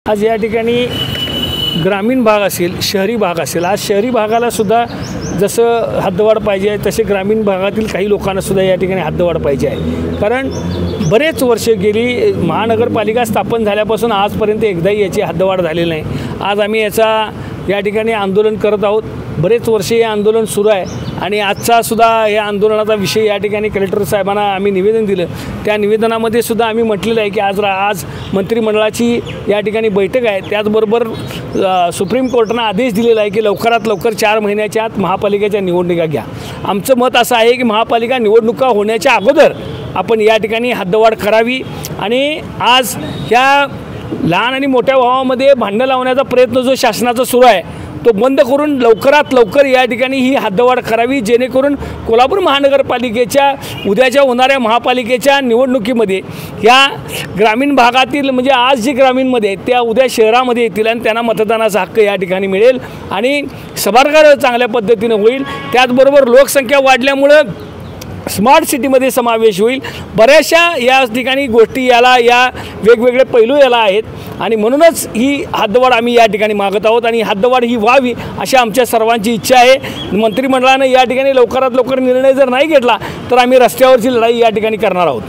आज या ठिकाणी ग्रामीण भाग असेल, शहरी भाग असेल, आज शहरी भागाला सुद्धा जसं हद्दवाढ पाहिजे आहे तसे ग्रामीण भागातील काही लोकांना सुद्धा या ठिकाणी हद्दवाढ पाहिजे आहे। कारण बरेच वर्ष गेली महानगरपालिका स्थापन झाल्यापासून आजपर्यंत एकदाही याची हद्दवाढ झालेली नाही। आज आम्ही याचा या ठिकाणी आंदोलन करत आहोत। बरेच वर्ष हे आंदोलन सुरू आहे आणि आजचा सुद्धा या आंदोलनाचा विषय या ठिकाणी कलेक्टर साहेबांना आम्ही निवेदन दिलं। त्या निवेदनामध्ये सुद्धा आम्ही म्हटलेलं आहे की आज मंत्रिमंडळाची या ठिकाणी बैठक आहे। त्याचबरोबर सुप्रीम कोर्टानं आदेश दिलेला आहे की लवकरात लवकर 4 महिन्याच्या आत महापालिकेच्या निवडणुका घ्या। आमचं मत असं आहे की महापालिका निवडणुका होण्याच्या अगोदर आपण या ठिकाणी हद्दवाढ करावी आणि आज ह्या लहान आणि मोठ्या भावामध्ये भांडण लावण्याचा प्रयत्न जो शासनाचा सुरू आहे तो बंद करून लवकरात लवकर या ठिकाणी ही हद्दवाढ करावी, जेणेकरून कोल्हापूर महानगरपालिकेच्या उद्याच्या होणाऱ्या महापालिकेच्या निवडणुकीमध्ये या ग्रामीण भागातील म्हणजे आज जे ग्रामीणमध्ये आहेत त्या उद्या शहरामध्ये येतील आणि त्यांना मतदानाचा हक्क या ठिकाणी मिळेल आणि सभागार चांगल्या पद्धतीने होईल। त्याचबरोबर लोकसंख्या वाढल्यामुळे स्मार्ट सिटीमध्ये समावेश होईल। बऱ्याचशा या ठिकाणी गोष्टी या वेगवेगळे पैलू याला आहेत आणि म्हणूनच ही हद्दवाढ आम्ही या ठिकाणी मागत आहोत आणि हद्दवाढ ही व्हावी अशी आमच्या सर्वांची इच्छा आहे। मंत्रिमंडळाने या ठिकाणी लवकरात लवकर निर्णय जर नाही घेतला तर आम्ही रस्त्यावरची लढाई या ठिकाणी करणार आहोत।